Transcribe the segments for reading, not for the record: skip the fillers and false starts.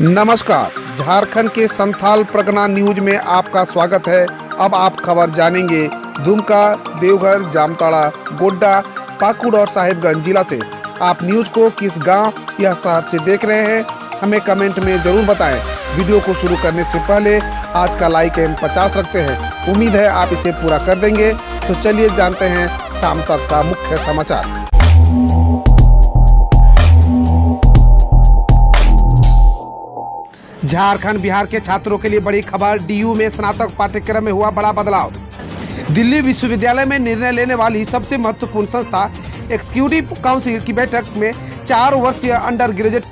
नमस्कार, झारखंड के संथाल परगना न्यूज में आपका स्वागत है। अब आप खबर जानेंगे दुमका, देवघर, जामताड़ा, गोड्डा, पाकुड़ और साहिबगंज जिला से। आप न्यूज को किस गांव या शहर से देख रहे हैं, हमें कमेंट में जरूर बताएं। वीडियो को शुरू करने से पहले आज का लाइक एम 50 रखते हैं। उम्मीद है आप इसे पूरा कर देंगे। तो चलिए जानते हैं शाम तक का मुख्य समाचार। झारखंड बिहार के छात्रों के लिए बड़ी खबर। डीयू में स्नातक पाठ्यक्रम में हुआ बड़ा बदलाव। दिल्ली विश्वविद्यालय में निर्णय लेने वाली सबसे महत्वपूर्ण संस्था एग्जीक्यूटिव काउंसिल की बैठक में 4 वर्षीय अंडर ग्रेजुएट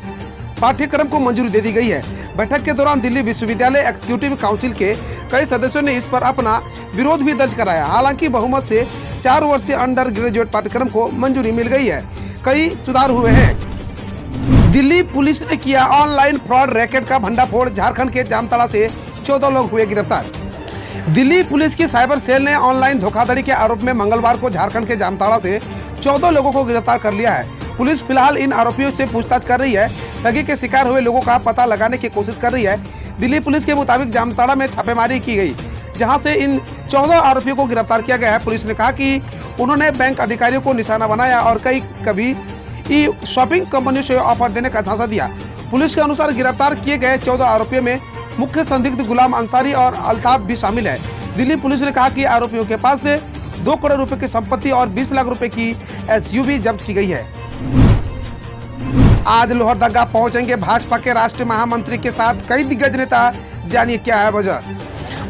पाठ्यक्रम को मंजूरी दे दी गई है। बैठक के दौरान दिल्ली विश्वविद्यालय एग्जीक्यूटिव काउंसिल के कई सदस्यों ने इस पर अपना विरोध भी दर्ज कराया। हालांकि बहुमत से 4 वर्षीय अंडर ग्रेजुएट पाठ्यक्रम को मंजूरी मिल गई है। कई सुधार हुए हैं। दिल्ली पुलिस ने किया ऑनलाइन फ्रॉड रैकेट का भंडाफोड़। झारखंड के जामताड़ा से 14 लोग हुए गिरफ्तार। दिल्ली पुलिस की साइबर सेल ने ऑनलाइन धोखाधड़ी के आरोप में मंगलवार को झारखंड के जामताड़ा से 14 लोगों को गिरफ्तार कर लिया है। पुलिस फिलहाल इन आरोपियों से पूछताछ कर रही है। ठगी के शिकार हुए लोगों का पता लगाने की कोशिश कर रही है। दिल्ली पुलिस के मुताबिक जामताड़ा में छापेमारी की गई, जहां से इन 14 आरोपियों को गिरफ्तार किया गया है। पुलिस ने कहा कि उन्होंने बैंक अधिकारियों को निशाना बनाया और कभी शॉपिंग कंपनी से ऑफर देने का झांसा दिया। पुलिस के अनुसार गिरफ्तार किए गए 14 आरोपियों में मुख्य संदिग्ध गुलाम अंसारी और अल्ताफ भी शामिल है। दिल्ली पुलिस ने कहा कि आरोपियों के पास से 2 करोड़ रुपए की संपत्ति और 20 लाख रुपए की एसयूवी जब्त की गई है। आज लोहरदगा पहुंचेंगे भाजपा के राष्ट्रीय महामंत्री के साथ कई दिग्गज नेता। जानिए क्या है वजह।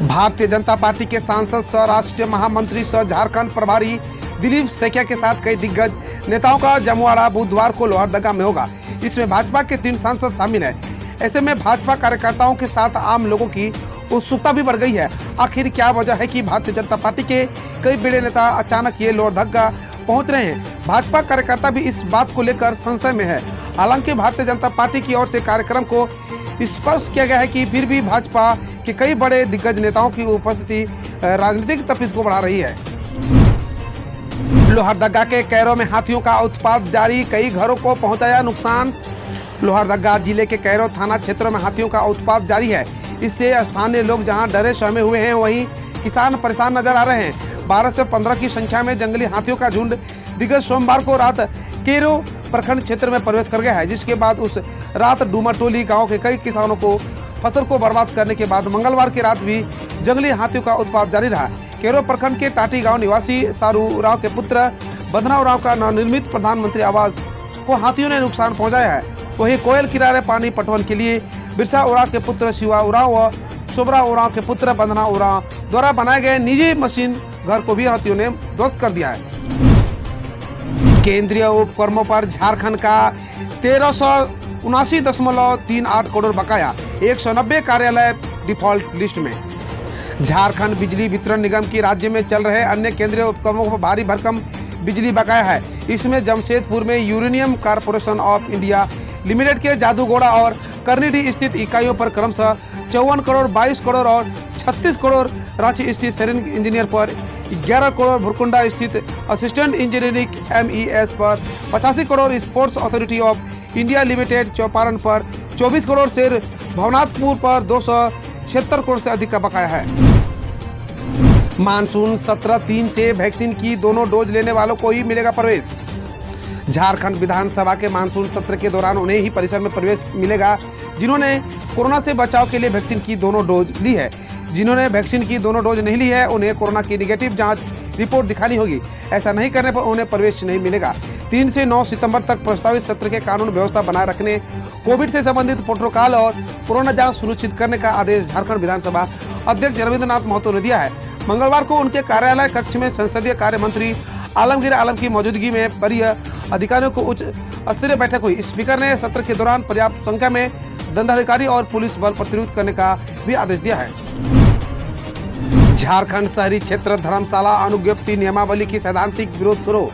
भारतीय जनता पार्टी के सांसद सह राष्ट्रीय महामंत्री सह झारखंड प्रभारी दिलीप सैकिया के साथ कई दिग्गज नेताओं का जमवाड़ा बुधवार को लोहरदगा में होगा। इसमें भाजपा के 3 सांसद शामिल हैं। ऐसे में भाजपा कार्यकर्ताओं के साथ आम लोगों की उत्सुकता भी बढ़ गई है। आखिर क्या वजह है कि भारतीय जनता पार्टी के कई बड़े नेता अचानक ये लोहरदगा पहुंच रहे हैं। भाजपा कार्यकर्ता भी इस बात को लेकर संशय में है। हालांकि भारतीय जनता पार्टी की ओर से कार्यक्रम को स्पष्ट किया गया है कि फिर भी भाजपा के कई बड़े दिग्गज नेताओं की उपस्थिति राजनीतिक तपिश को बढ़ा रही है। लोहरदगा के कैरो में हाथियों का उत्पात जारी, कई घरों को पहुंचाया नुकसान। लोहरदगा जिले के कैरो थाना क्षेत्र में हाथियों का उत्पात जारी है। इससे स्थानीय लोग जहां डरे सहमे हुए हैं, वहीं किसान परेशान नजर आ रहे हैं। 12 से 15 की संख्या में जंगली हाथियों का झुंड दिग्गज सोमवार को रात कैरो प्रखंड क्षेत्र में प्रवेश कर गया है, जिसके बाद उस रात डूमाटोली गांव के कई किसानों को फसल को बर्बाद करने के बाद मंगलवार की रात भी जंगली हाथियों का उत्पात जारी रहा। कैरो प्रखंड के टाटी गांव निवासी सारू उरांव के पुत्र बंधना उरांव का नवनिर्मित प्रधानमंत्री आवास को हाथियों ने नुकसान पहुंचाया है। वहीं कोयल किनारे पानी पटवन के लिए बिरसा उरांव के पुत्र शिवा उरांव व सोबरा उरांव के पुत्र बंधना उरांव द्वारा बनाए गए निजी मशीन घर को भी हाथियों ने ध्वस्त कर दिया है। केंद्रीय उपक्रमों पर झारखंड का 1379.38 करोड़ बकाया, 190 कार्यालय डिफॉल्ट लिस्ट में। झारखंड बिजली वितरण निगम की राज्य में चल रहे अन्य केंद्रीय उपक्रमों पर भारी भरकम बिजली बकाया है। इसमें जमशेदपुर में uranium corporation of India limited के जादूगोड़ा और करनीडी स्थित इकाइयों पर क्रमशः 54 करोड़, 22 करोड़ और 36 करोड़, रांची स्थित सेरेन इंजीनियर पर 11 करोड़, भुरकुंडा स्थित असिस्टेंट इंजीनियरिंग MES पर 85 crore, sports authority of India limited Chauparan पर 24 करोड़, शेर भवनाथपुर पर 276 करोड़ से अधिक का बकाया है। मानसून सत्र 3 से वैक्सीन की दोनों डोज लेने वालों को ही मिलेगा प्रवेश। झारखंड विधानसभा के मानसून सत्र के दौरान उन्हें ही परिसर में प्रवेश मिलेगा जिन्होंने कोरोना से बचाव के लिए वैक्सीन की दोनों डोज ली है। जिन्होंने वैक्सीन की दोनों डोज नहीं ली है, उन्हें कोरोना की निगेटिव जांच रिपोर्ट दिखानी होगी। ऐसा नहीं करने पर उन्हें प्रवेश नहीं मिलेगा। 3 से 9 सितंबर तक प्रस्तावित सत्र के कानून व्यवस्था बनाए रखने, कोविड से संबंधित प्रोटोकॉल और कोरोना जांच सुनिश्चित करने का आदेश झारखंड विधानसभा अध्यक्ष रविंद्रनाथ महतो ने दिया है। मंगलवार को उनके कार्यालय कक्ष में संसदीय कार्य मंत्री आलमगीर आलम की मौजूदगी में वरीय अधिकारियों को उच्च स्तरीय बैठक हुई। स्पीकर ने सत्र के दौरान पर्याप्त संख्या में दंडाधिकारी और पुलिस बल प्रतिनियुक्त करने का भी आदेश दिया है। झारखंड शहरी क्षेत्र धर्मशाला अनुज्ञप्ति नियमावली की सैद्धांतिक विरोध शुरू।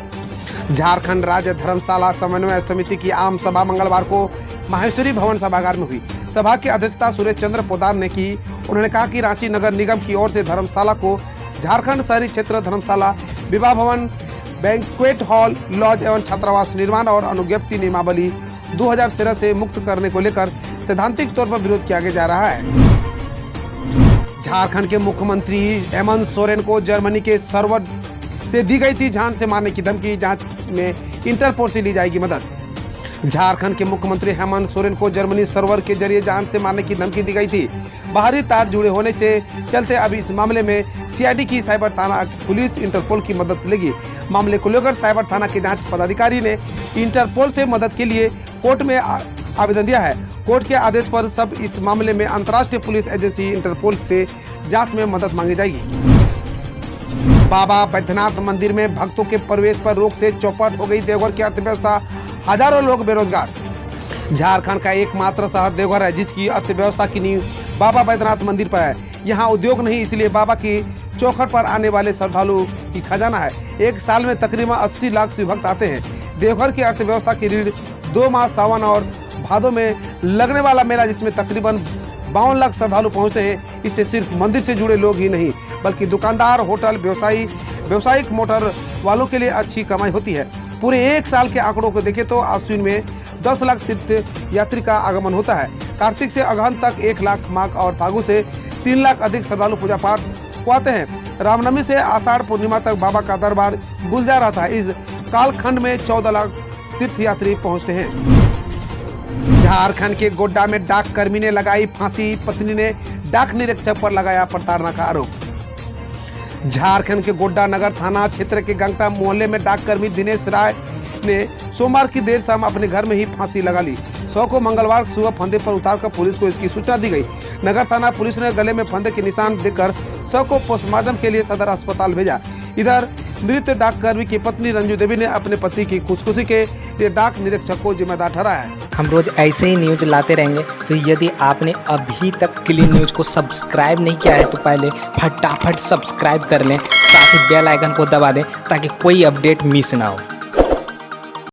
झारखंड राज्य धर्मशाला समन्वय समिति की आम सभा मंगलवार को माहेश्वरी भवन सभागार में हुई। सभा की अध्यक्षता सुरेश चंद्र पोदार ने की। उन्होंने कहा कि रांची नगर निगम की ओर से धर्मशाला को झारखंड शहरी क्षेत्र धर्मशाला, विवाह भवन, बैंक्वेट हॉल, लॉज एवं छात्रावास निर्माण और अनुज्ञप्ति नियमावली 2013 से मुक्त करने को लेकर सैद्धांतिक तौर पर विरोध किया जा रहा है। झारखंड के मुख्यमंत्री हेमंत सोरेन को जर्मनी के सर्वर से दी गई थी जान से मारने की धमकी, जांच में इंटरपोल से ली जाएगी मदद। झारखंड के मुख्यमंत्री हेमंत सोरेन को जर्मनी सर्वर के जरिए जान से मारने की धमकी दी गई थी। बाहरी तार जुड़े होने से चलते अब इस मामले में सीआईडी की साइबर थाना पुलिस इंटरपोल की मदद लेगी। मामले को लेकर साइबर थाना के जांच पदाधिकारी ने इंटरपोल से मदद के लिए कोर्ट में आवेदन दिया है। कोर्ट के आदेश पर सब इस मामले में अंतर्राष्ट्रीय पुलिस एजेंसी इंटरपोल से जांच में मदद मांगी जाएगी। बाबा बैद्यनाथ मंदिर में भक्तों के प्रवेश पर रोक से चौपट हो गई देवघर की अर्थव्यवस्था, हजारों लोग बेरोजगार। झारखंड का एकमात्र शहर देवघर है जिसकी अर्थव्यवस्था की नींव बाबा बैद्यनाथ मंदिर पर है। यहाँ उद्योग नहीं, इसलिए बाबा की चौखट पर आने वाले श्रद्धालु की खजाना है। एक साल में तकरीबन 80 लाख शिव भक्त आते हैं। देवघर की अर्थव्यवस्था की रीढ़ 2 माह सावन और भादों में लगने वाला मेला, जिसमें तकरीबन 52 लाख श्रद्धालु पहुंचते हैं। इससे सिर्फ मंदिर से जुड़े लोग ही नहीं बल्कि दुकानदार, होटल व्यवसायिक मोटर वालों के लिए अच्छी कमाई होती है। पूरे एक साल के आंकड़ों को देखें तो आश्विन में 10 लाख तीर्थ यात्री का आगमन होता है। कार्तिक से अगहन तक 1 लाख, माघ और फागुन से 3 लाख अधिक श्रद्धालु पूजा पाठ को आते हैं। रामनवमी से आषाढ़ पूर्णिमा तक बाबा का दरबार गुलजार रहता है। इस कालखंड में 14 लाख तीर्थ यात्री पहुँचते हैं। झारखंड के गोड्डा में डाक कर्मी ने लगाई फांसी, पत्नी ने डाक निरीक्षक पर लगाया प्रताड़ना का आरोप। झारखंड के गोड्डा नगर थाना क्षेत्र के गंगटा मोहल्ले में डाक कर्मी दिनेश राय ने सोमवार की देर शाम अपने घर में ही फांसी लगा ली। शव को मंगलवार सुबह फंदे पर उतारकर पुलिस को इसकी सूचना दी गई। नगर थाना पुलिस ने गले में फंदे के निशान देकर शव को पोस्टमार्टम के लिए सदर अस्पताल भेजा। इधर मृत डाक कर्मी की पत्नी रंजू देवी ने अपने पति की खुदकुशी के लिए डाक निरीक्षक को जिम्मेदार ठहराया है। हम रोज ऐसे ही न्यूज लाते रहेंगे, तो यदि आपने अभी तक क्लीन न्यूज को सब्सक्राइब नहीं किया है तो पहले फटाफट सब्सक्राइब कर लें, साथ ही बेल आइकन को दबा दें ताकि कोई अपडेट मिस ना हो।